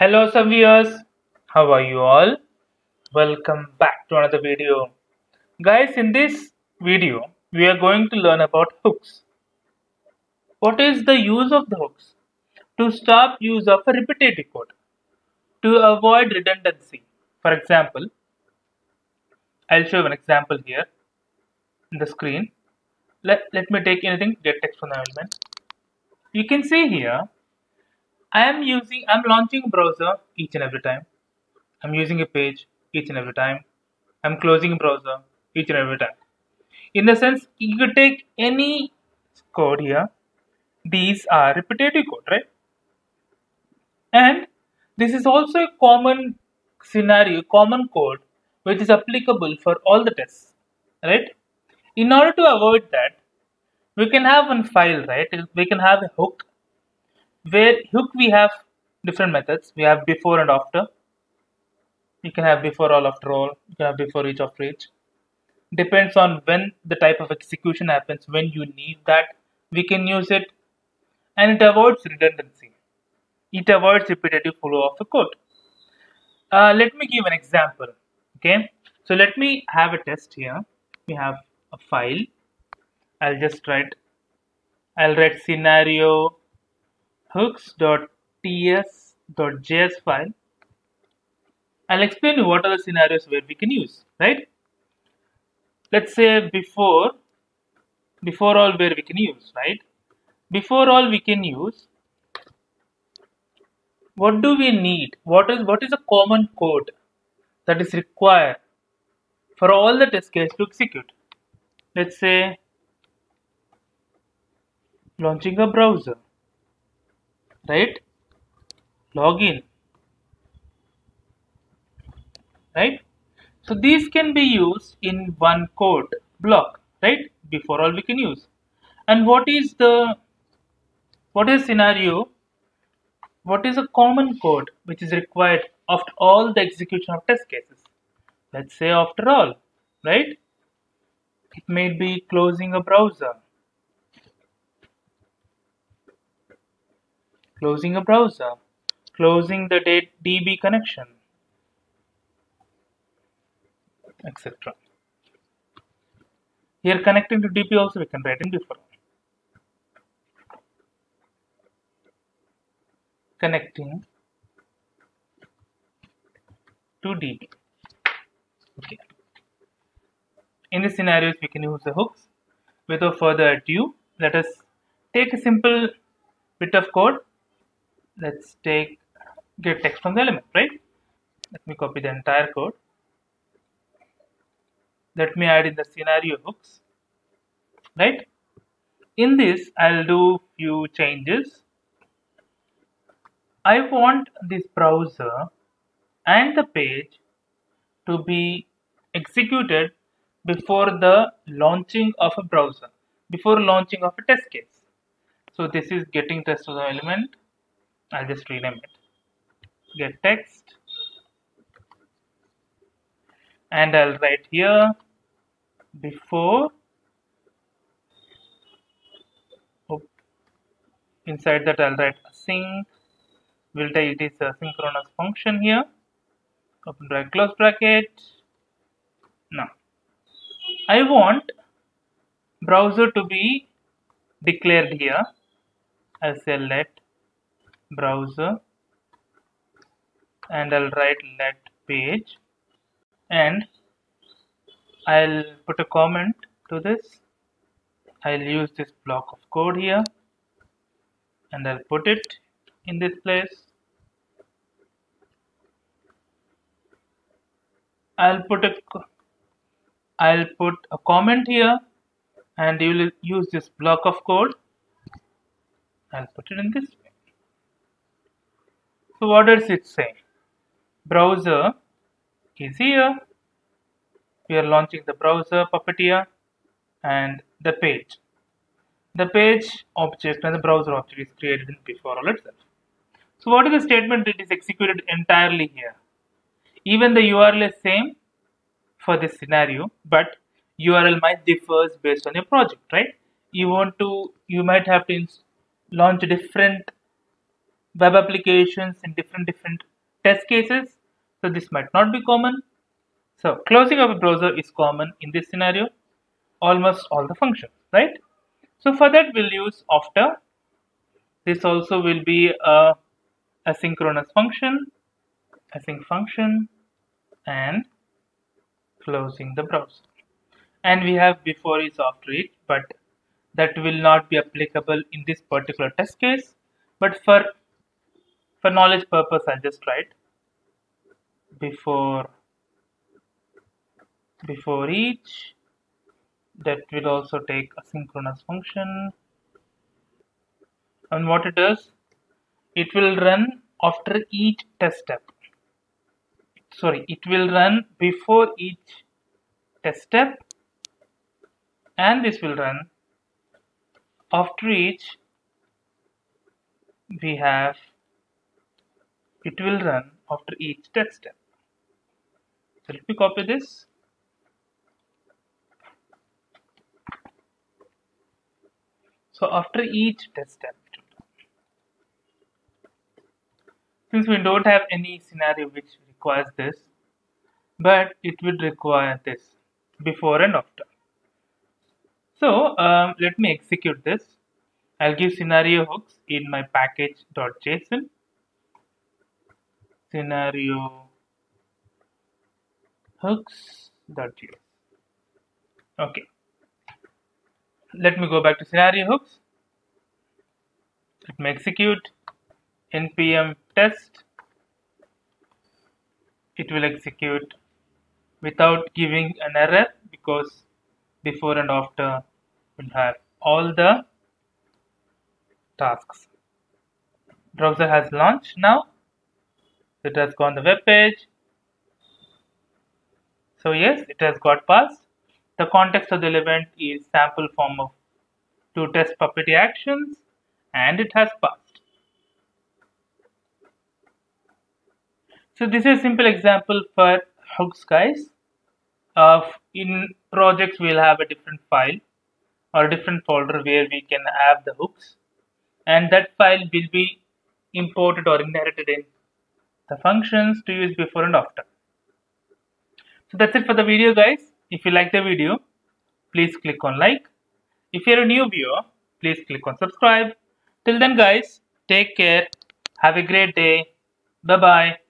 Hello viewers, how are you all? Welcome back to another video. Guys, in this video, we are going to learn about hooks. What is the use of the hooks? To stop use of a repetitive code, to avoid redundancy. For example, I'll show you an example here in the screen. Let me take anything, get text from the element. You can see here, I'm launching a browser each and every time. I'm using a page each and every time. I'm closing a browser each and every time. In the sense, you could take any code here. These are repetitive code, right? And this is also a common scenario, common code, which is applicable for all the tests, right? In order to avoid that, we can have one file, right? We can have a hook, where hook we have different methods. We have before and after. You can have before all, after all. You can have before each, after each. Depends on when the type of execution happens, when you need that, we can use it, and it avoids redundancy. It avoids repetitive flow of a code. Let me give an example. Okay, so let me have a test here. We have a file. I'll write scenario hooks.ts.js file. I'll explain you what are the scenarios where we can use, right? Let's say before all where we can use, right? Before all we can use, what do we need? What is a common code that is required for all the test cases to execute? Let's say launching a browser, right? Login, right? So these can be used in one code block, right? Before all we can use. And what is scenario? What is a common code which is required after all the execution of test cases? Let's say after all, right? It may be closing a browser, closing the DB connection, etc. Here connecting to DB also we can write in before. Connecting to DB. Okay. In these scenarios we can use the hooks. Without further ado, let us take a simple bit of code. Let's get text from the element, right? Let me copy the entire code. Let me add in the scenario hooks, right? In this, I'll do few changes. I want this browser and the page to be executed before the launching of a browser, before launching of a test case. So this is getting test to the element. I'll just rename it. Get text. And I'll write here before. Inside that I'll write async. We'll take it is a synchronous function here. Open bracket, close bracket. Now I want browser to be declared here. I'll say let browser and I'll write let page, and I'll put a comment to this. I'll use this block of code here and I'll put it in this place. I'll put a comment here, and you will use this block of code. I'll put it in this way. So what does it say? Browser is here. We are launching the browser Puppeteer and the page. The page object and the browser object is created in before all itself. So what is the statement that is executed entirely here? Even the URL is same for this scenario, but URL might differs based on your project, right? You might have to launch different web applications in different test cases, so this might not be common. So closing of a browser is common in this scenario, almost all the functions, right? So for that we'll use after. This also will be a asynchronous function, async function, and closing the browser. And we have before is after it, but that will not be applicable in this particular test case. But for knowledge purpose, I'll just write before each. That will also take asynchronous function, and what it does, it will run after each test step. Sorry, it will run before each test step, and this will run after each. We have it will run after each test step. So let me copy this. So after each test step, since we don't have any scenario which requires this, but it would require this before and after. So let me execute this. I'll give scenario hooks in my package.json. Scenario hooks.json. Okay. Let me go back to scenario hooks. Let me execute npm test. It will execute without giving an error because before and after will have all the tasks. Browser has launched now. It has gone the web page. So yes, it has got passed. The context of the event is sample form of to test Puppeteer actions, and it has passed. So this is a simple example for hooks, guys. In projects, we'll have a different file or a different folder where we can have the hooks, and that file will be imported or inherited in the functions to use before and after. So that's it for the video, guys. If you like the video, please click on like. If you're a new viewer, please click on subscribe. Till then, guys, take care. Have a great day. Bye bye.